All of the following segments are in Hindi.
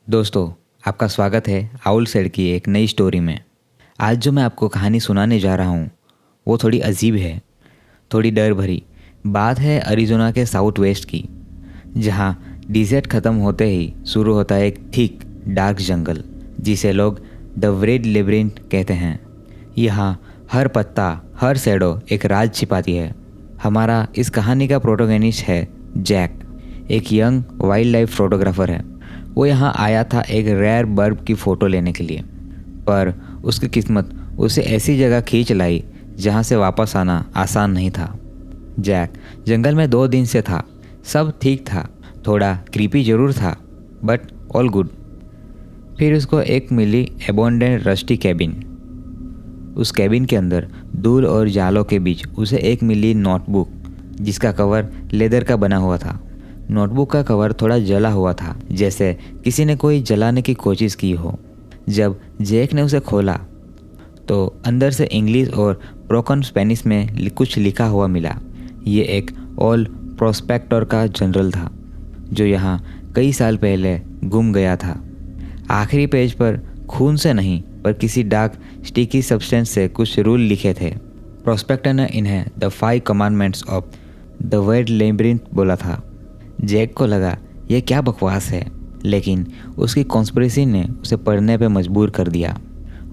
दोस्तों, आपका स्वागत है आउल सेड की एक नई स्टोरी में। आज जो मैं आपको कहानी सुनाने जा रहा हूँ वो थोड़ी अजीब है, थोड़ी डर भरी। बात है अरिज़ोना के साउथ वेस्ट की, जहाँ डिज़र्ट ख़त्म होते ही शुरू होता है एक थिक डार्क जंगल जिसे लोग द रेड लेबिरिंथ कहते हैं। यहाँ हर पत्ता, हर शैडो एक राज छिपाती है। हमारा इस कहानी का प्रोटोगनिस्ट है जैक, एक यंग वाइल्ड लाइफ फोटोग्राफर है। वो यहाँ आया था एक रेयर बर्ड की फ़ोटो लेने के लिए, पर उसकी किस्मत उसे ऐसी जगह खींच लाई जहाँ से वापस आना आसान नहीं था। जैक जंगल में 2 दिन से था। सब ठीक था, थोड़ा क्रीपी ज़रूर था, बट ऑल गुड। फिर उसको एक मिली एबोंडेंट रस्टी कैबिन। उस कैबिन के अंदर धूल और जालों के बीच उसे एक मिली नोटबुक, जिसका कवर लेदर का बना हुआ था। नोटबुक का कवर थोड़ा जला हुआ था, जैसे किसी ने कोई जलाने की कोशिश की हो। जब जैक ने उसे खोला तो अंदर से इंग्लिश और ब्रोकन स्पेनिश में कुछ लिखा हुआ मिला। ये एक ओल्ड प्रोस्पेक्टर का जनरल था जो यहाँ कई साल पहले गुम गया था। आखिरी पेज पर खून से नहीं पर किसी डार्क स्टिकी सब्सटेंस से कुछ रूल लिखे थे। प्रोस्पेक्टर ने इन्हें the 5 commandments of the red labyrinth बोला था। जैक को लगा यह क्या बकवास है, लेकिन उसकी कॉन्स्पिरेसी ने उसे पढ़ने पे मजबूर कर दिया।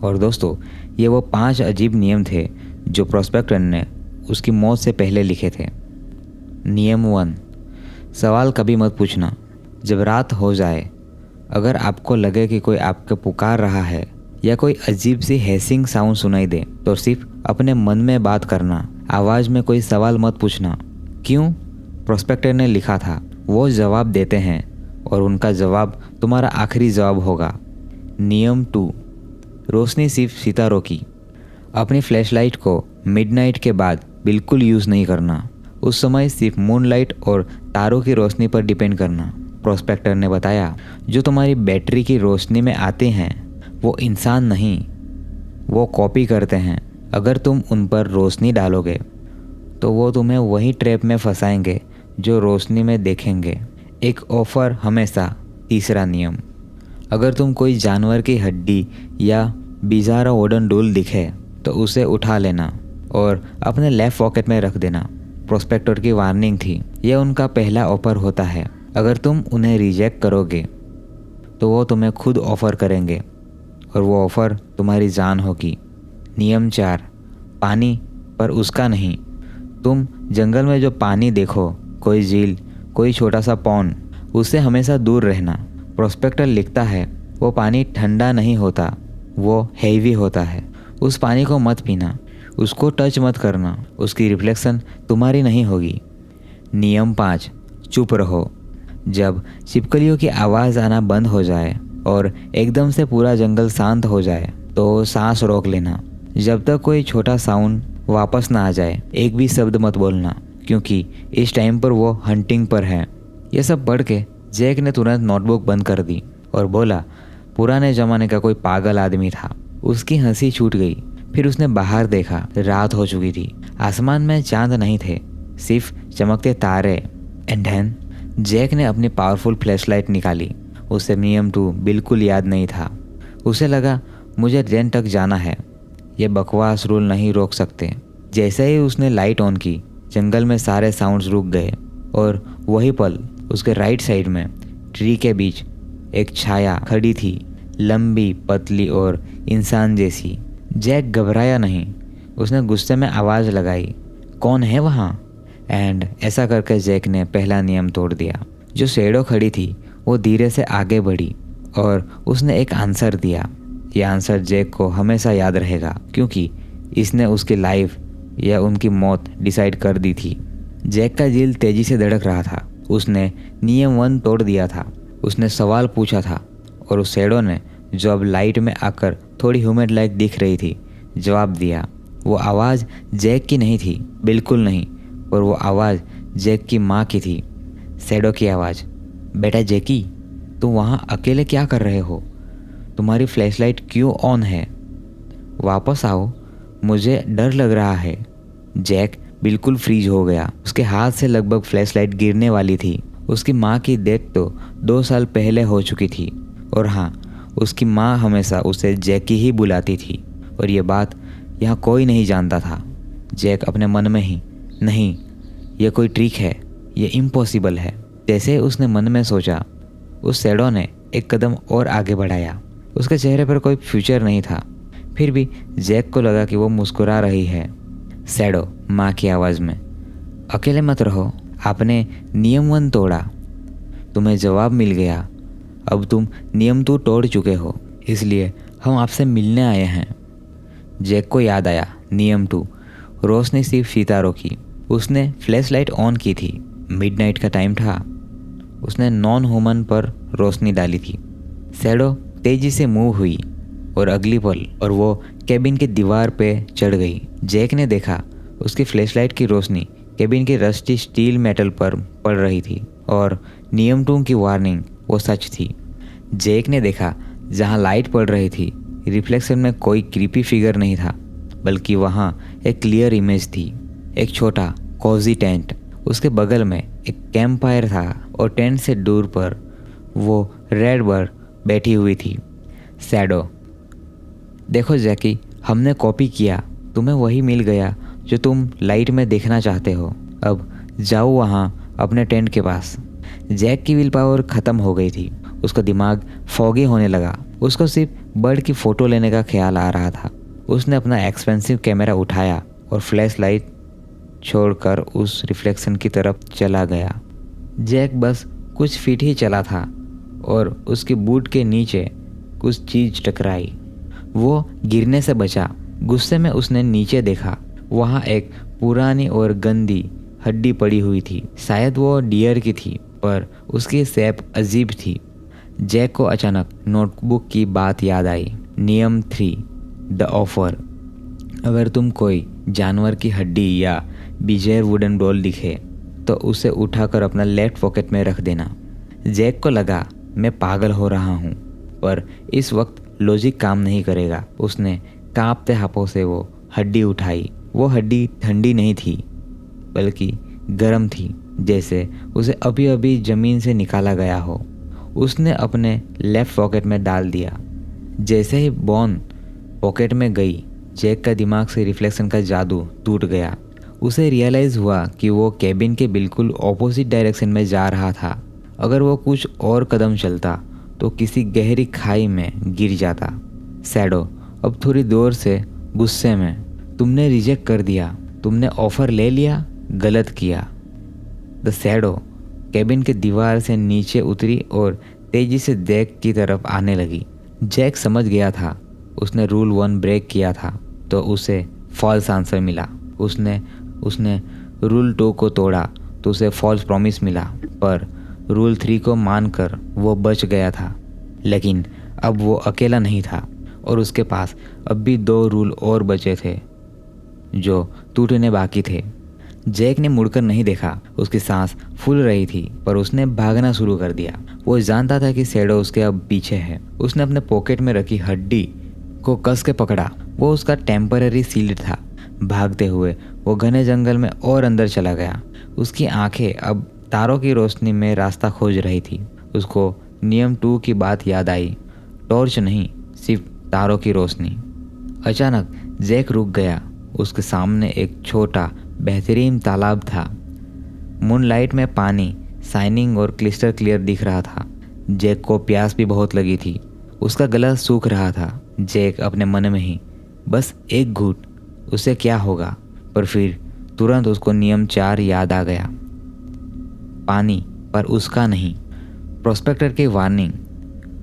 और दोस्तों, ये वो 5 अजीब नियम थे जो प्रोस्पेक्टर ने उसकी मौत से पहले लिखे थे। नियम 1, सवाल कभी मत पूछना। जब रात हो जाए, अगर आपको लगे कि कोई आपको पुकार रहा है या कोई अजीब सी हैसिंग साउंड सुनाई दे, तो सिर्फ अपने मन में बात करना, आवाज़ में कोई सवाल मत पूछना। क्यों? प्रोस्पेक्टर ने लिखा था, वो जवाब देते हैं और उनका जवाब तुम्हारा आखिरी जवाब होगा। नियम 2, रोशनी सिर्फ सितारों की। अपनी फ्लैशलाइट को मिडनाइट के बाद बिल्कुल यूज़ नहीं करना। उस समय सिर्फ मूनलाइट और तारों की रोशनी पर डिपेंड करना। प्रोस्पेक्टर ने बताया, जो तुम्हारी बैटरी की रोशनी में आते हैं वो इंसान नहीं, वो कॉपी करते हैं। अगर तुम उन पर रोशनी डालोगे तो वो तुम्हें वही ट्रैप में फंसाएंगे जो रोशनी में देखेंगे। एक ऑफर हमेशा। तीसरा नियम, अगर तुम कोई जानवर की हड्डी या बिजारा वुडन डोल दिखे तो उसे उठा लेना और अपने लेफ्ट पॉकेट में रख देना। प्रोस्पेक्टर की वार्निंग थी, यह उनका पहला ऑफर होता है। अगर तुम उन्हें रिजेक्ट करोगे तो वो तुम्हें खुद ऑफ़र करेंगे और वो ऑफ़र तुम्हारी जान होगी। नियम 4, पानी पर उसका नहीं। तुम जंगल में जो पानी देखो, कोई झील, कोई छोटा सा पॉन्ड, उससे हमेशा दूर रहना। प्रोस्पेक्टर लिखता है, वो पानी ठंडा नहीं होता, वो हैवी होता है। उस पानी को मत पीना, उसको टच मत करना, उसकी रिफ्लेक्शन तुम्हारी नहीं होगी। नियम 5, चुप रहो। जब छिपकलियों की आवाज़ आना बंद हो जाए और एकदम से पूरा जंगल शांत हो जाए तो सांस रोक लेना। जब तक कोई छोटा साउंड वापस ना आ जाए, एक भी शब्द मत बोलना, क्योंकि इस टाइम पर वो हंटिंग पर है। यह सब पढ़ के जैक ने तुरंत नोटबुक बंद कर दी और बोला, पुराने ज़माने का कोई पागल आदमी था। उसकी हंसी छूट गई। फिर उसने बाहर देखा, रात हो चुकी थी। आसमान में चांद नहीं थे, सिर्फ चमकते तारे। एंड देन जैक ने अपनी पावरफुल फ्लैशलाइट निकाली। उसे नियम 2 बिल्कुल याद नहीं था। उसे लगा, मुझे ट्रेन तक जाना है, ये बकवास रूल नहीं रोक सकते। जैसे ही उसने लाइट ऑन की, जंगल में सारे साउंड्स रुक गए और वही पल उसके राइट साइड में ट्री के बीच एक छाया खड़ी थी, लंबी, पतली और इंसान जैसी। जैक घबराया नहीं। उसने गुस्से में आवाज़ लगाई, कौन है वहाँ? एंड ऐसा करके जैक ने पहला नियम तोड़ दिया। जो शैडो खड़ी थी वो धीरे से आगे बढ़ी और उसने एक आंसर दिया। यह आंसर जैक को हमेशा याद रहेगा, क्योंकि इसने उसकी लाइफ या उनकी मौत डिसाइड कर दी थी। जैक का दिल तेज़ी से धड़क रहा था। उसने नियम 1 तोड़ दिया था। उसने सवाल पूछा था और उस शैडो ने, जो अब लाइट में आकर थोड़ी ह्यूमन लाइक दिख रही थी, जवाब दिया। वो आवाज़ जैक की नहीं थी, बिल्कुल नहीं, पर वो आवाज़ जैक की माँ की थी। शैडो की आवाज़, बेटा जैकी, तुम वहाँ अकेले क्या कर रहे हो? तुम्हारी फ्लैशलाइट क्यों ऑन है? वापस आओ, मुझे डर लग रहा है। जैक बिल्कुल फ्रीज हो गया। उसके हाथ से लगभग फ्लैशलाइट गिरने वाली थी। उसकी माँ की डेथ तो 2 साल पहले हो चुकी थी। और हाँ, उसकी माँ हमेशा उसे जैकी ही बुलाती थी और ये बात यहाँ कोई नहीं जानता था। जैक अपने मन में ही, नहीं, यह कोई ट्रिक है, ये इम्पॉसिबल है, जैसे उसने मन में सोचा, उस शैडो ने एक कदम और आगे बढ़ाया। उसके चेहरे पर कोई फ्यूचर नहीं था, फिर भी जैक को लगा कि वो मुस्कुरा रही है। शैडो माँ की आवाज़ में, अकेले मत रहो, आपने नियम 1 तोड़ा, तुम्हें जवाब मिल गया, अब तुम नियम 2 तोड़ चुके हो, इसलिए हम आपसे मिलने आए हैं। जैक को याद आया नियम 2, रोशनी सिर्फ सितारों की। उसने फ्लैश लाइट ऑन की थी, मिडनाइट का टाइम था। उसने नॉन ह्यूमन पर रोशनी डाली थी। शैडो तेजी से मूव हुई और अगली पल और वो केबिन की दीवार पे चढ़ गई। जैक ने देखा उसकी फ्लैशलाइट की रोशनी केबिन की रस्टी स्टील मेटल पर पड़ रही थी और नियम 2 की वार्निंग वो सच थी। जैक ने देखा जहाँ लाइट पड़ रही थी, रिफ्लेक्शन में कोई क्रीपी फिगर नहीं था, बल्कि वहाँ एक क्लियर इमेज थी। एक छोटा कोजी टेंट, उसके बगल में एक कैंप फायर था और टेंट से दूर पर वो रेड बर्ड बैठी हुई थी। शैडो, देखो जैकी, हमने कॉपी किया, तुम्हें वही मिल गया जो तुम लाइट में देखना चाहते हो। अब जाओ वहाँ अपने टेंट के पास। जैक की विल पावर ख़त्म हो गई थी, उसका दिमाग फॉगी होने लगा। उसको सिर्फ बर्ड की फ़ोटो लेने का ख्याल आ रहा था। उसने अपना एक्सपेंसिव कैमरा उठाया और फ्लैश लाइट छोड़कर उस रिफ्लेक्शन की तरफ चला गया। जैक बस कुछ फीट ही चला था और उसकी बूट के नीचे कुछ चीज़ टकराई। वो गिरने से बचा। गुस्से में उसने नीचे देखा, वहाँ एक पुरानी और गंदी हड्डी पड़ी हुई थी। शायद वो डियर की थी, पर उसकी शेप अजीब थी। जैक को अचानक नोटबुक की बात याद आई। नियम 3, द ऑफर। अगर तुम कोई जानवर की हड्डी या बिजेर वुडन डॉल दिखे तो उसे उठाकर अपना लेफ्ट पॉकेट में रख देना। जैक को लगा मैं पागल हो रहा हूँ, पर इस वक्त लॉजिक काम नहीं करेगा। उसने कांपते हाथों से वो हड्डी उठाई। वो हड्डी ठंडी नहीं थी, बल्कि गर्म थी, जैसे उसे अभी अभी ज़मीन से निकाला गया हो। उसने अपने लेफ्ट पॉकेट में डाल दिया। जैसे ही बोन पॉकेट में गई, जैक का दिमाग से रिफ्लेक्शन का जादू टूट गया। उसे रियलाइज़ हुआ कि वो केबिन के बिल्कुल ऑपोजिट डायरेक्शन में जा रहा था। अगर वो कुछ और कदम चलता तो किसी गहरी खाई में गिर जाता। शैडो अब थोड़ी देर से गुस्से में, तुमने रिजेक्ट कर दिया, तुमने ऑफर ले लिया, गलत किया। द शैडो केबिन के दीवार से नीचे उतरी और तेजी से जैक की तरफ आने लगी। जैक समझ गया था उसने रूल 1 ब्रेक किया था, तो उसे फॉल्स आंसर मिला। उसने रूल 2 को तोड़ा तो उसे फॉल्स प्रॉमिस मिला, पर रूल 3 को मानकर वो बच गया था। लेकिन अब वो अकेला नहीं था और उसके पास अब भी 2 रूल और बचे थे जो टूटने बाकी थे। जैक ने मुड़कर नहीं देखा। उसकी सांस फूल रही थी, पर उसने भागना शुरू कर दिया। वो जानता था कि शैडो उसके अब पीछे है। उसने अपने पॉकेट में रखी हड्डी को कस के पकड़ा। वो उसका टेम्पररी शील्ड था। भागते हुए वो घने जंगल में और अंदर चला गया। उसकी आंखें अब तारों की रोशनी में रास्ता खोज रही थी। उसको नियम 2 की बात याद आई, टॉर्च नहीं, सिर्फ तारों की रोशनी। अचानक जैक रुक गया। उसके सामने एक छोटा बेहतरीन तालाब था। मूनलाइट में पानी शाइनिंग और क्लिस्टर क्लियर दिख रहा था। जैक को प्यास भी बहुत लगी थी। उसका गला सूख रहा था। जैक अपने मन में ही, बस एक घूंट, उसे क्या होगा। पर फिर तुरंत उसको नियम 4 याद आ गया। पानी, पर उसका नहीं। प्रोस्पेक्टर की वार्निंग,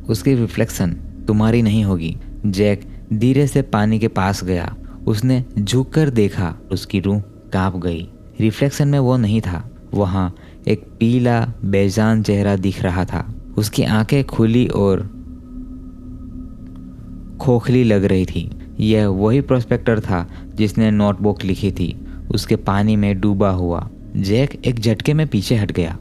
उसकी रिफ्लेक्शन तुम्हारी नहीं होगी। जैक धीरे से पानी के पास गया। उसने झुककर देखा, उसकी रूह कांप गई। रिफ्लेक्शन में वो नहीं था। वहाँ एक पीला बेजान चेहरा दिख रहा था। उसकी आंखें खुली और खोखली लग रही थी। यह वही प्रोस्पेक्टर था जिसने नोटबुक लिखी थी, उसके पानी में डूबा हुआ। जैक एक झटके में पीछे हट गया।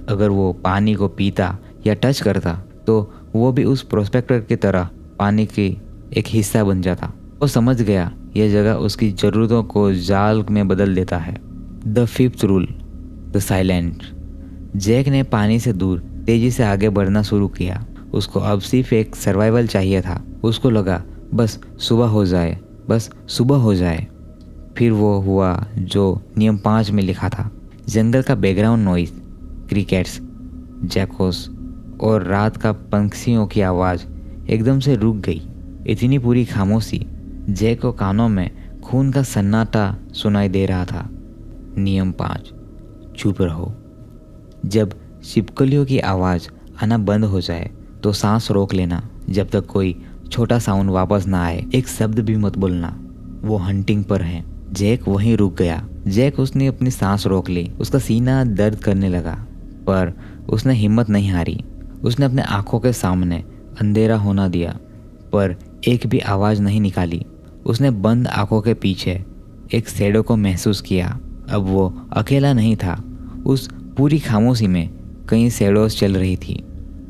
अगर वो पानी को पीता या टच करता तो वो भी उस प्रोस्पेक्टर की तरह पानी की एक हिस्सा बन जाता। वो समझ गया यह जगह उसकी ज़रूरतों को जाल में बदल देता है। The 5th rule, the silent. Jack ने पानी से दूर तेजी से आगे बढ़ना शुरू किया। उसको अब सिर्फ एक सर्वाइवल चाहिए था। उसको लगा बस सुबह हो जाए, बस सुबह हो जाए। फिर वो हुआ जो नियम 5 में लिखा था। जंगल का बैकग्राउंड नॉइज, क्रिकेट्स, जैकोस और रात का पंछियों की आवाज़ एकदम से रुक गई। इतनी पूरी खामोशी, जैक को कानों में खून का सन्नाटा सुनाई दे रहा था। नियम 5, चुप रहो। जब छिपकलियों की आवाज़ आना बंद हो जाए तो सांस रोक लेना जब तक कोई छोटा साउंड वापस ना आए। एक शब्द भी मत बोलना, वो हंटिंग पर है। जैक वहीं रुक गया। जैक उसने अपनी सांस रोक ली। उसका सीना दर्द करने लगा, पर उसने हिम्मत नहीं हारी। उसने अपने आंखों के सामने अंधेरा होना दिया, पर एक भी आवाज़ नहीं निकाली। उसने बंद आंखों के पीछे एक शैडो को महसूस किया। अब वो अकेला नहीं था। उस पूरी खामोशी में कई शैडोज चल रही थी।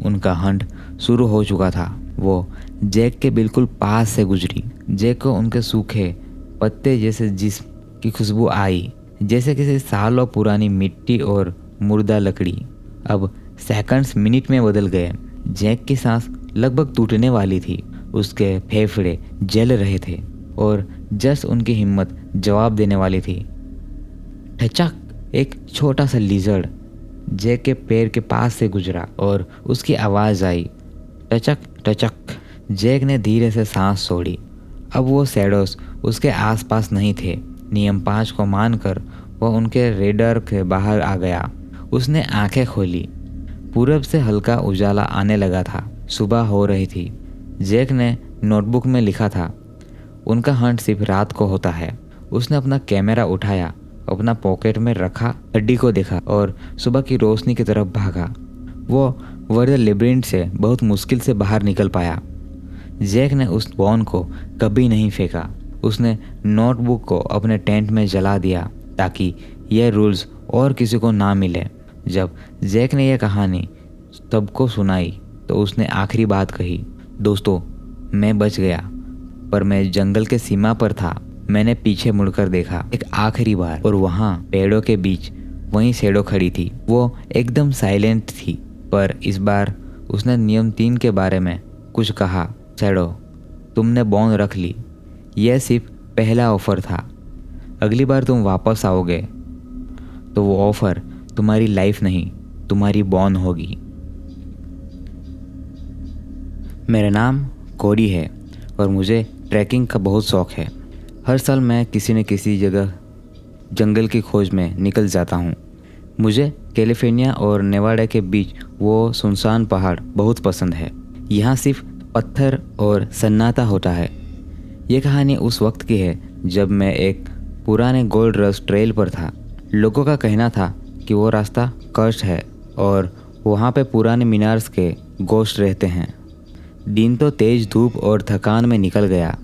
उनका हंट शुरू हो चुका था। वो जैक के बिल्कुल पास से गुजरी। जैक को उनके सूखे पत्ते जैसे जिस्म की खुशबू आई, जैसे किसी सालों पुरानी मिट्टी और मुर्दा लकड़ी। अब सेकंड्स मिनट में बदल गए। जैक की सांस लगभग टूटने वाली थी। उसके फेफड़े जल रहे थे और जस्ट उनकी हिम्मत जवाब देने वाली थी। ठचक! एक छोटा सा लिजर्ड जैक के पैर के पास से गुजरा और उसकी आवाज़ आई, टचक टचक। जैक ने धीरे से सांस छोड़ी। अब वो शैडोज उसके आसपास नहीं थे। नियम 5 को मानकर वह उनके रेडर के बाहर आ गया। उसने आंखें खोली। पूरब से हल्का उजाला आने लगा था। सुबह हो रही थी। जैक ने नोटबुक में लिखा था, उनका हंट सिर्फ रात को होता है। उसने अपना कैमरा उठाया, अपना पॉकेट में रखा, हड्डी को देखा और सुबह की रोशनी की तरफ भागा। वो वर्ड लेब्रिंथ से बहुत मुश्किल से बाहर निकल पाया। जैक ने उस बॉन को कभी नहीं फेंका। उसने नोटबुक को अपने टेंट में जला दिया ताकि यह रूल्स और किसी को ना मिले। जब जैक ने यह कहानी सबको सुनाई तो उसने आखिरी बात कही, दोस्तों मैं बच गया, पर मैं जंगल के सीमा पर था। मैंने पीछे मुड़कर देखा एक आखिरी बार और वहाँ पेड़ों के बीच वहीं शैडो खड़ी थी। वो एकदम साइलेंट थी, पर इस बार उसने नियम 3 के बारे में कुछ कहा। शैडो, तुमने बॉन्ड रख ली। यह सिर्फ पहला ऑफर था। अगली बार तुम वापस आओगे तो वो ऑफर तुम्हारी लाइफ नहीं, तुम्हारी बॉन्ड होगी। मेरा नाम कोडी है और मुझे ट्रैकिंग का बहुत शौक़ है। हर साल मैं किसी न किसी जगह जंगल की खोज में निकल जाता हूँ। मुझे कैलिफोर्निया और नेवाडा के बीच वो सुनसान पहाड़ बहुत पसंद है। यहाँ सिर्फ पत्थर और सन्नाटा होता है। ये कहानी उस वक्त की है जब मैं एक पुराने गोल्ड रश ट्रेल पर था। लोगों का कहना था कि वो रास्ता कर्स्ट है और वहाँ पे पुराने मीनार्स के गोश्त रहते हैं। दिन तो तेज धूप और थकान में निकल गया।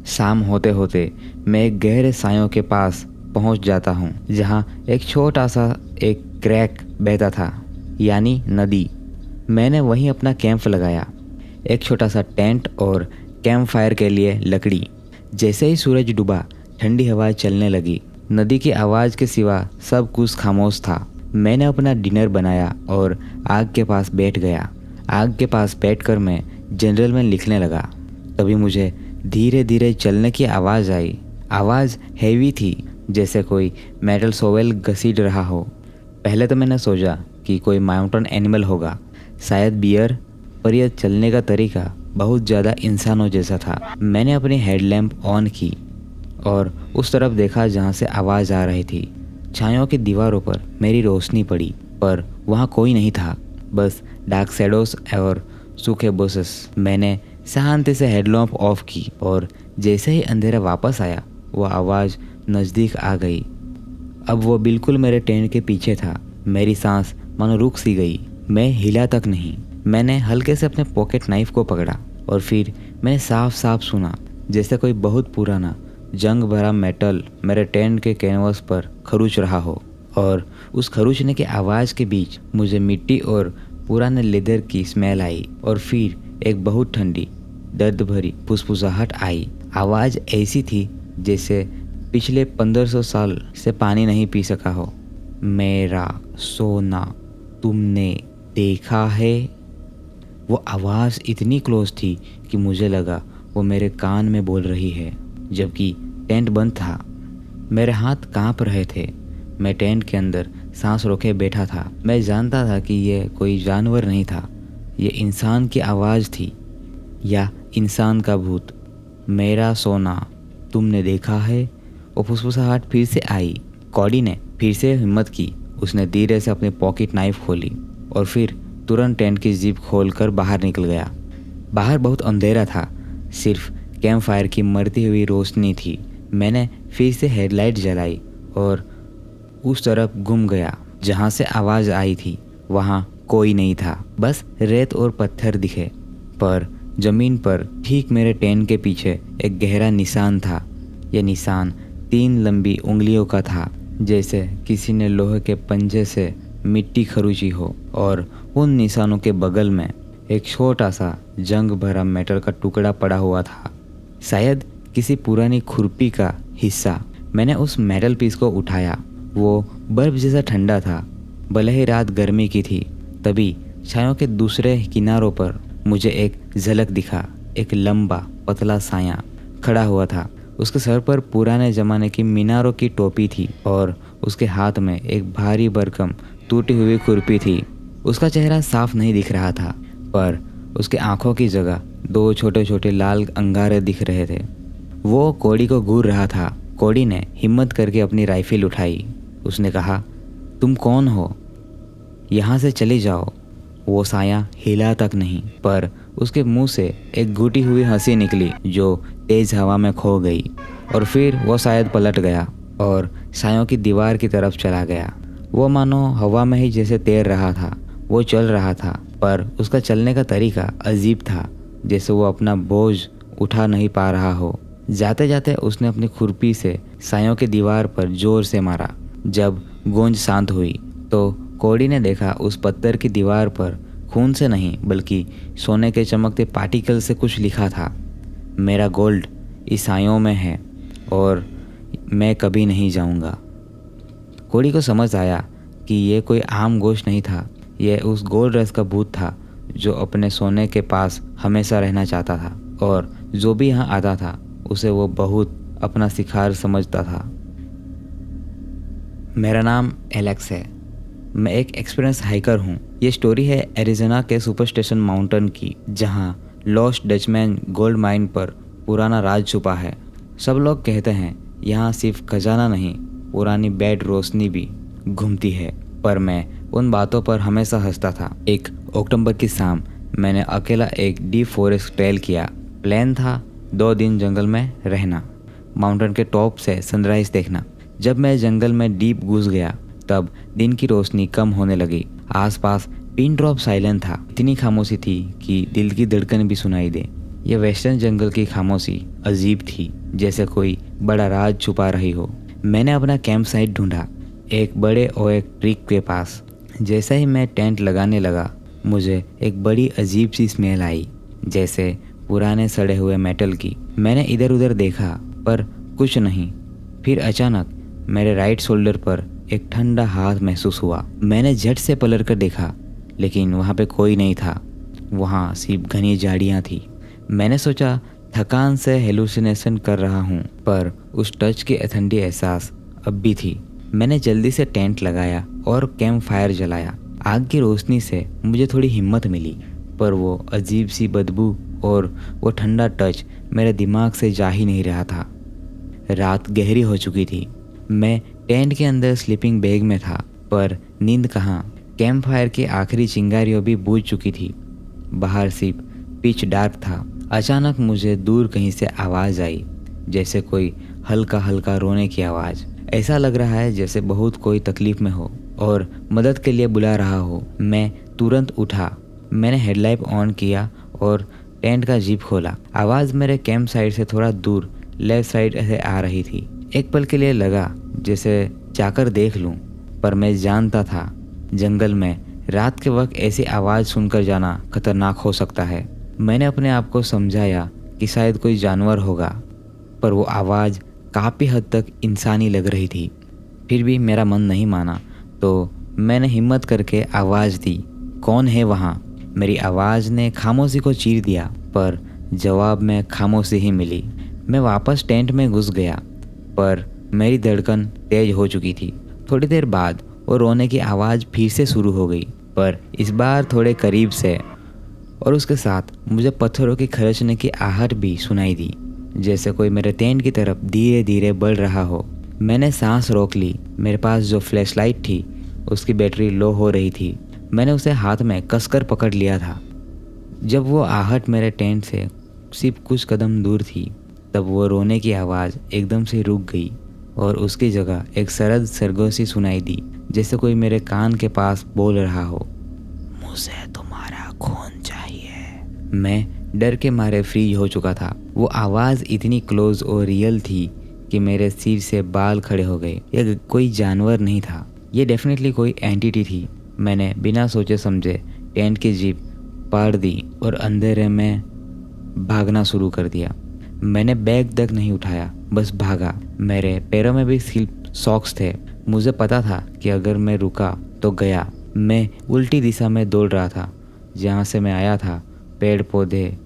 शाम होते होते मैं एक गहरे सायों के पास पहुंच जाता हूं, जहां एक छोटा सा एक क्रैक बहता था, यानी नदी। मैंने वहीं अपना कैंप लगाया, एक छोटा सा टेंट और कैंप फायर के लिए लकड़ी। जैसे ही सूरज डूबा, ठंडी हवाएं चलने लगी। नदी की आवाज़ के सिवा सब कुछ खामोश था। मैंने अपना डिनर बनाया और आग के पास बैठ गया। आग के पास बैठकर मैं जनरल में लिखने लगा। तभी मुझे धीरे धीरे चलने की आवाज़ आई। आवाज़ हैवी थी, जैसे कोई मेटल शोवेल घसीट रहा हो। पहले तो मैंने सोचा कि कोई माउंटेन एनिमल होगा, शायद बियर, पर यह चलने का तरीका बहुत ज़्यादा इंसानों जैसा था। मैंने अपनी हेडलैम्प ऑन की और उस तरफ देखा जहाँ से आवाज़ आ रही थी। छायों की दीवारों पर मेरी रोशनी पड़ी, पर वहाँ कोई नहीं था, बस डार्क शैडोज और सूखे बुशेस। मैंने शांति से हेडलैम्प ऑफ की और जैसे ही अंधेरा वापस आया, वो आवाज़ नज़दीक आ गई। अब वो बिल्कुल मेरे टेंट के पीछे था। मेरी सांस मानो रुक सी गई। मैं हिला तक नहीं। मैंने हल्के से अपने पॉकेट नाइफ को पकड़ा और फिर मैंने साफ साफ सुना, जैसे कोई बहुत पुराना जंग भरा मेटल मेरे टेंट के कैनवास पर खरोच रहा हो। और उस खरोचने की आवाज़ के बीच मुझे मिट्टी और पुराने लेदर की स्मेल आई और फिर एक बहुत ठंडी दर्द भरी फुसफुसाहट आई। आवाज़ ऐसी थी जैसे पिछले 1500 साल से पानी नहीं पी सका हो। मेरा सोना तुमने देखा है? वो आवाज़ इतनी क्लोज थी कि मुझे लगा वो मेरे कान में बोल रही है, जबकि टेंट बंद था। मेरे हाथ कांप रहे थे। मैं टेंट के अंदर सांस रोके बैठा था। मैं जानता था कि यह कोई जानवर नहीं था, ये इंसान की आवाज़ थी, या इंसान का भूत। मेरा सोना तुमने देखा है? वो फुसफुसाहट फिर से आई। कॉडी ने फिर से हिम्मत की। उसने धीरे से अपनी पॉकेट नाइफ खोली और फिर तुरंत टेंट की जिप खोलकर बाहर निकल गया। बाहर बहुत अंधेरा था, सिर्फ कैंप फायर की मरती हुई रोशनी थी। मैंने फिर से हेडलाइट जलाई और उस तरफ घूम गया जहाँ से आवाज़ आई थी। वहाँ कोई नहीं था, बस रेत और पत्थर दिखे। पर ज़मीन पर ठीक मेरे टेंट के पीछे एक गहरा निशान था। यह निशान 3 लंबी उंगलियों का था, जैसे किसी ने लोहे के पंजे से मिट्टी खरोंची हो। और उन निशानों के बगल में एक छोटा सा जंग भरा मेटल का टुकड़ा पड़ा हुआ था, शायद किसी पुरानी खुरपी का हिस्सा। मैंने उस मेटल पीस को उठाया। वो बर्फ जैसा ठंडा था, भले ही रात गर्मी की थी। तभी छायों के दूसरे किनारों पर मुझे एक झलक दिखा। एक लंबा पतला साया खड़ा हुआ था। उसके सर पर पुराने ज़माने की मीनारों की टोपी थी और उसके हाथ में एक भारी भरकम टूटी हुई खुरपी थी। उसका चेहरा साफ नहीं दिख रहा था, पर उसके आंखों की जगह 2 छोटे छोटे लाल अंगारे दिख रहे थे। वो कोड़ी को घूर रहा था। कोड़ी ने हिम्मत करके अपनी राइफल उठाई। उसने कहा, तुम कौन हो? यहाँ से चले जाओ। वो साया हिला तक नहीं, पर उसके मुंह से एक घुटी हुई हंसी निकली जो तेज हवा में खो गई। और फिर वो शायद पलट गया और सायों की दीवार की तरफ चला गया। वो मानो हवा में ही जैसे तैर रहा था। वो चल रहा था, पर उसका चलने का तरीका अजीब था, जैसे वो अपना बोझ उठा नहीं पा रहा हो। जाते जाते उसने अपनी खुरपी से सायों की दीवार पर जोर से मारा। जब गूंज शांत हुई तो कोड़ी ने देखा उस पत्थर की दीवार पर खून से नहीं बल्कि सोने के चमकते पार्टिकल से कुछ लिखा था, मेरा गोल्ड ईसाइयों में है और मैं कभी नहीं जाऊंगा। कोड़ी को समझ आया कि यह कोई आम गोश्त नहीं था, यह उस गोल्ड रस का भूत था जो अपने सोने के पास हमेशा रहना चाहता था, और जो भी यहाँ आता था उसे वो बहुत अपना शिकार समझता था। मेरा नाम एलेक्स है। मैं एक एक्सपीरियंस हाइकर हूँ। ये स्टोरी है एरिज़ोना के सुपरस्टेशन माउंटेन की, जहाँ लॉस्ट डचमैन गोल्ड माइन पर पुराना राज छुपा है। सब लोग कहते हैं यहाँ सिर्फ खजाना नहीं, पुरानी बैड रोशनी भी घूमती है, पर मैं उन बातों पर हमेशा हंसता था। एक अक्टूबर की शाम मैंने अकेला एक डीप फॉरेस्ट ट्रेल किया। प्लान था 2 दिन जंगल में रहना, माउंटेन के टॉप से सनराइज देखना। जब मैं जंगल में डीप घुस गया तब दिन की रोशनी कम होने लगी। आसपास पिन ड्रॉप साइलेंट था। इतनी खामोशी थी कि दिल की धड़कन भी सुनाई दे। यह वेस्टर्न जंगल की खामोशी अजीब थी, जैसे कोई बड़ा राज छुपा रही हो। मैंने अपना कैंप साइट ढूंढा, एक बड़े ओएक ट्री के पास। जैसे ही मैं टेंट लगाने लगा, मुझे एक बड़ी अजीब सी स्मेल आई, जैसे पुराने सड़े हुए मेटल की। मैंने इधर उधर देखा पर कुछ नहीं। फिर अचानक मेरे राइट शोल्डर पर एक ठंडा हाथ महसूस हुआ। मैंने झट से पलट कर देखा, लेकिन वहाँ पे कोई नहीं था। वहाँ सिर्फ घनी झाड़ियाँ थी। मैंने सोचा थकान से हेलुसिनेशन कर रहा हूँ, पर उस टच की अथेंटिक एहसास अब भी थी। मैंने जल्दी से टेंट लगाया और कैंप फायर जलाया। आग की रोशनी से मुझे थोड़ी हिम्मत मिली, पर वो अजीब सी बदबू और वो ठंडा टच मेरे दिमाग से जा ही नहीं रहा था। रात गहरी हो चुकी थी। मैं टेंट के अंदर स्लीपिंग बैग में था, पर नींद कहाँ। कैंप फायर की आखिरी चिंगारियों भी बुझ चुकी थी। बाहर सिर्फ पिच डार्क था। अचानक मुझे दूर कहीं से आवाज़ आई, जैसे कोई हल्का हल्का रोने की आवाज़। ऐसा लग रहा है जैसे बहुत कोई तकलीफ में हो और मदद के लिए बुला रहा हो। मैं तुरंत उठा। मैंने हेडलाइट ऑन किया और टेंट का जिप खोला। आवाज़ मेरे कैंप साइड से थोड़ा दूर लेफ्ट साइड से आ रही थी। एक पल के लिए लगा जैसे जाकर देख लूं, पर मैं जानता था जंगल में रात के वक्त ऐसी आवाज़ सुनकर जाना खतरनाक हो सकता है। मैंने अपने आप को समझाया कि शायद कोई जानवर होगा, पर वो आवाज़ काफ़ी हद तक इंसानी लग रही थी। फिर भी मेरा मन नहीं माना, तो मैंने हिम्मत करके आवाज़ दी, कौन है वहाँ? मेरी आवाज़ ने खामोशी को चीर दिया, पर जवाब में खामोशी ही मिली। मैं वापस टेंट में घुस गया, पर मेरी धड़कन तेज हो चुकी थी। थोड़ी देर बाद वो रोने की आवाज़ फिर से शुरू हो गई, पर इस बार थोड़े करीब से, और उसके साथ मुझे पत्थरों की खरचने की आहट भी सुनाई दी, जैसे कोई मेरे टेंट की तरफ धीरे धीरे बढ़ रहा हो। मैंने सांस रोक ली। मेरे पास जो फ्लैशलाइट थी उसकी बैटरी लो हो रही थी। मैंने उसे हाथ में कसकर पकड़ लिया था। जब वो आहट मेरे टेंट से सिर्फ कुछ कदम दूर थी, तब वो रोने की आवाज़ एकदम से रुक गई और उसकी जगह एक सरद सरगोशी सुनाई दी, जैसे कोई मेरे कान के पास बोल रहा हो, मुझे तुम्हारा खून चाहिए। मैं डर के मारे फ्रीज हो चुका था। वो आवाज़ इतनी क्लोज और रियल थी कि मेरे सिर से बाल खड़े हो गए। यह कोई जानवर नहीं था, ये डेफिनेटली कोई एंटिटी थी। मैंने बिना सोचे समझे टेंट की जीप पाड़ दी और अंधेरे में भागना शुरू कर दिया। मैंने बैग तक नहीं उठाया, बस भागा। मेरे पैरों में भी स्लिप सॉक्स थे। मुझे पता था कि अगर मैं रुका तो गया। मैं उल्टी दिशा में दौड़ रहा था। जहाँ से मैं आया था, पेड़ पौधे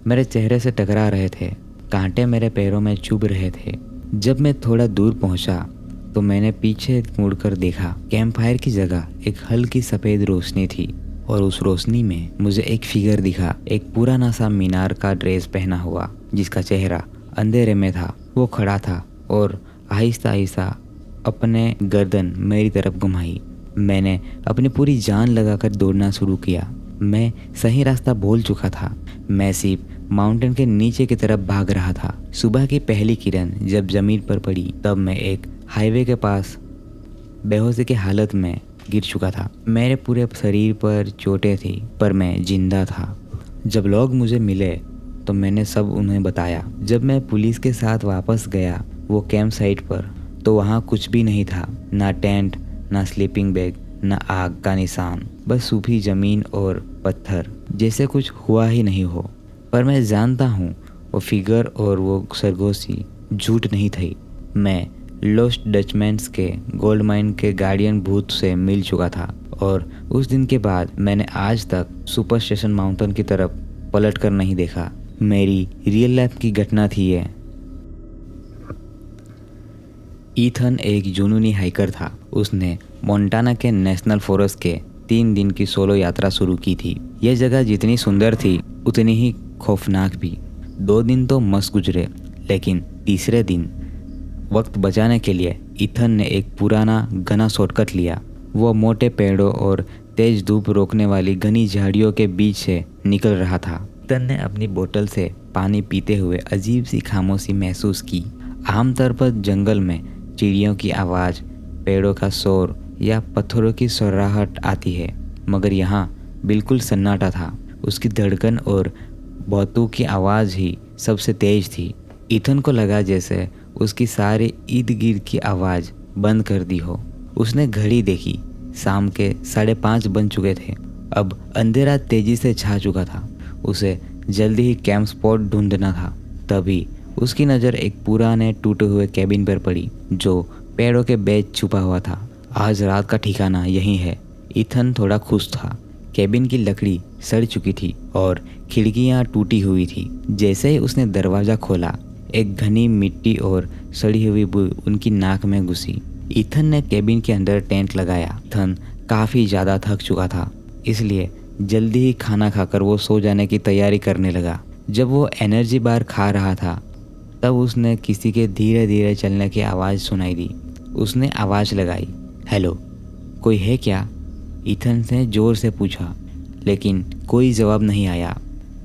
मेरे चेहरे से टकरा रहे थे, कांटे मेरे पैरों में चुभ रहे थे। जब मैं थोड़ा दूर पहुंचा तो मैंने पीछे मुड़कर देखा। कैंप फायर की जगह एक हल्की सफ़ेद रोशनी थी और उस रोशनी में मुझे एक फिगर दिखा, एक पुराना सा मीनार का ड्रेस पहना हुआ, जिसका चेहरा अंधेरे में था। वो खड़ा था और आहिस्ता आहिस्ता अपने गर्दन मेरी तरफ घुमाई। मैंने अपनी पूरी जान लगाकर दौड़ना शुरू किया। मैं सही रास्ता भूल चुका था। मैं सिर्फ माउंटेन के नीचे की तरफ भाग रहा था। सुबह की पहली किरण जब जमीन पर पड़ी, तब मैं एक हाईवे के पास बेहोशी की हालत में गिर चुका था। मेरे पूरे शरीर पर चोटें थी, पर मैं जिंदा था। जब लोग मुझे मिले तो मैंने सब उन्हें बताया। जब मैं पुलिस के साथ वापस गया वो कैंप साइट पर, तो वहाँ कुछ भी नहीं था। ना टेंट, ना स्लीपिंग बैग, ना आग का निशान, बस सूखी ज़मीन और पत्थर, जैसे कुछ हुआ ही नहीं हो। पर मैं जानता हूँ वो फिगर और वो सरगोशी झूठ नहीं थी। मैं लॉस्ट डचमैन्स के गोल्ड माइन के गार्डियन भूत से मिल चुका था, और उस दिन के बाद मैंने आज तक सुपर स्टेशन माउंटेन की तरफ पलट कर नहीं देखा। मेरी रियल लाइफ की घटना थी ये। ईथन एक जुनूनी हाइकर था। उसने मोंटाना के नेशनल फॉरेस्ट के 3 दिन की सोलो यात्रा शुरू की थी। यह जगह जितनी सुंदर थी उतनी ही खौफनाक भी। 2 दिन तो मस्त गुजरे, लेकिन तीसरे दिन वक्त बचाने के लिए ईथन ने एक पुराना घना शॉर्टकट लिया। वो मोटे पेड़ों और तेज धूप रोकने वाली घनी झाड़ियों के बीच से निकल रहा था। ईथन ने अपनी बोतल से पानी पीते हुए अजीब सी खामोशी महसूस की। आमतौर पर जंगल में चिड़ियों की आवाज़, पेड़ों का शोर या पत्थरों की सरराहट आती है, मगर यहाँ बिल्कुल सन्नाटा था। उसकी धड़कन और बहुतों की आवाज़ ही सबसे तेज थी। ईथन को लगा जैसे उसकी सारी इर्द गिर्द की आवाज़ बंद कर दी हो। उसने घड़ी देखी। शाम के 5:30 बन चुके थे। अब अंधेरा तेजी से छा चुका था। उसे जल्दी ही कैंप स्पॉट ढूंढना था। तभी उसकी नज़र एक पुराने टूटे हुए कैबिन पर पड़ी, जो पेड़ों के बीच छुपा हुआ था। आज रात का ठिकाना यही है। ईथन थोड़ा खुश था। कैबिन की लकड़ी सड़ चुकी थी और खिड़कियां टूटी हुई थी। जैसे ही उसने दरवाज़ा खोला, एक घनी मिट्टी और सड़ी हुई बू उनकी नाक में घुसी। ईथन ने कैबिन के अंदर टेंट लगाया। ईथन काफ़ी ज़्यादा थक चुका था, इसलिए जल्दी ही खाना खाकर वो सो जाने की तैयारी करने लगा। जब वो एनर्जी बार खा रहा था, तब उसने किसी के धीरे धीरे चलने की आवाज़ सुनाई दी। उसने आवाज़ लगाई, हेलो, कोई है क्या? ईथन ने ज़ोर से पूछा, लेकिन कोई जवाब नहीं आया।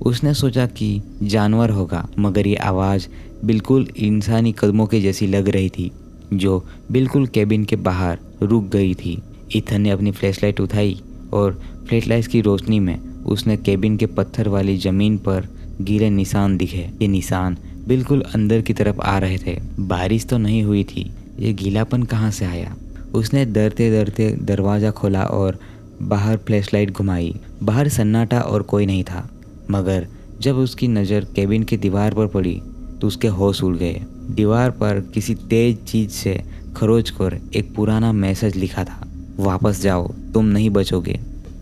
उसने सोचा कि जानवर होगा, मगर ये आवाज़ बिल्कुल इंसानी कदमों के जैसी लग रही थी, जो बिल्कुल कैबिन के बाहर रुक गई थी। ईथन ने अपनी फ्लैशलाइट उठाई और फ्लैशलाइट की रोशनी में उसने कैबिन के पत्थर वाली ज़मीन पर गिरे निशान दिखे। ये निशान बिल्कुल अंदर की तरफ आ रहे थे। बारिश तो नहीं हुई थी, ये गीलापन कहाँ से आया? उसने डरते डरते दरवाज़ा खोला और बाहर फ्लैशलाइट घुमाई। बाहर सन्नाटा और कोई नहीं था, मगर जब उसकी नज़र कैबिन की दीवार पर पड़ी तो उसके होश उड़ गए। दीवार पर किसी तेज चीज़ से खरोच कर एक पुराना मैसेज लिखा था, वापस जाओ, तुम नहीं बचोगे।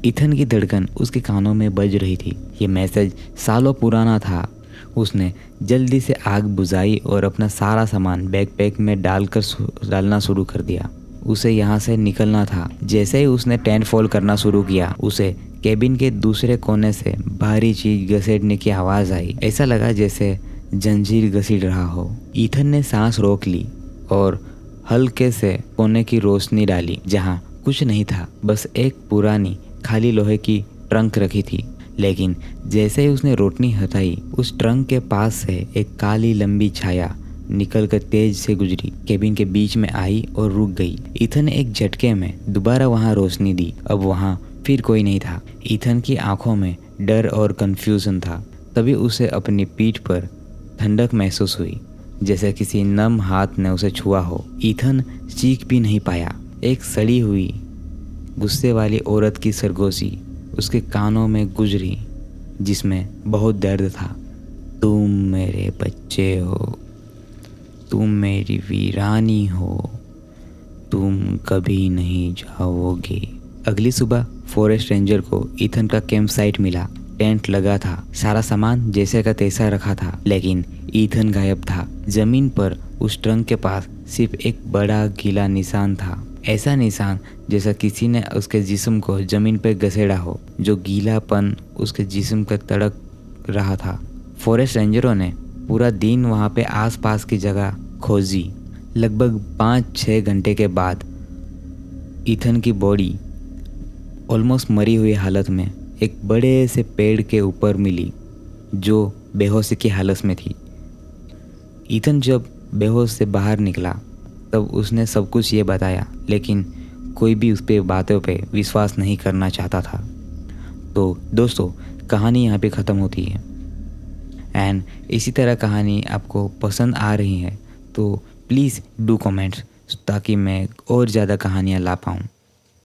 ईथन की धड़कन उसके कानों में बज रही थी। ये मैसेज सालों पुराना था। उसने जल्दी से आग बुझाई और अपना सारा सामान बैकपैक में डालना शुरू कर दिया। उसे यहाँ से निकलना था। जैसे ही उसने टेंट फोल्ड करना शुरू किया, उसे केबिन के दूसरे कोने से भारी चीज घसीटने की आवाज़ आई। ऐसा लगा जैसे जंजीर घसीट रहा हो। ईथन ने सांस रोक ली और हल्के से कोने की रोशनी डाली जहाँ कुछ नहीं था, बस एक पुरानी खाली लोहे की ट्रंक रखी थी। लेकिन जैसे ही उसने रोशनी हटाई, उस ट्रंक के पास से एक काली लंबी छाया निकलकर तेज से गुजरी, केबिन के बीच में आई और रुक गई। ईथन ने एक झटके में दोबारा वहां रोशनी दी। अब वहां फिर कोई नहीं था। ईथन की आंखों में डर और कंफ्यूजन था। तभी उसे अपनी पीठ पर ठंडक महसूस हुई, जैसे किसी नम हाथ ने उसे छुआ हो। ईथन चीख भी नहीं पाया। एक सड़ी हुई गुस्से वाली औरत की सरगोशी उसके कानों में गुजरी, जिसमें बहुत दर्द था। तुम मेरे बच्चे हो, तुम मेरी वीरानी हो, तुम कभी नहीं जाओगे। अगली सुबह फॉरेस्ट रेंजर को ईथन का कैंप साइट मिला। टेंट लगा था, सारा सामान जैसे का तैसा रखा था, लेकिन ईथन गायब था। जमीन पर उस ट्रंक के पास सिर्फ एक बड़ा गीला निशान था। ऐसा निशान जैसा किसी ने उसके जिस्म को जमीन पर घसेड़ा हो। जो गीलापन उसके जिस्म पर तड़क रहा था। फॉरेस्ट रेंजरों ने पूरा दिन वहाँ पे आसपास की जगह खोजी। लगभग 5-6 घंटे के बाद ईथन की बॉडी ऑलमोस्ट मरी हुई हालत में एक बड़े से पेड़ के ऊपर मिली, जो बेहोशी की हालत में थी। ईथन जब बेहोश से बाहर निकला तब उसने सब कुछ ये बताया, लेकिन कोई भी उस पे बातों पे विश्वास नहीं करना चाहता था। तो दोस्तों, कहानी यहाँ पे ख़त्म होती है। एंड इसी तरह कहानी आपको पसंद आ रही है तो प्लीज़ डू कमेंट्स, ताकि मैं और ज़्यादा कहानियाँ ला पाऊँ।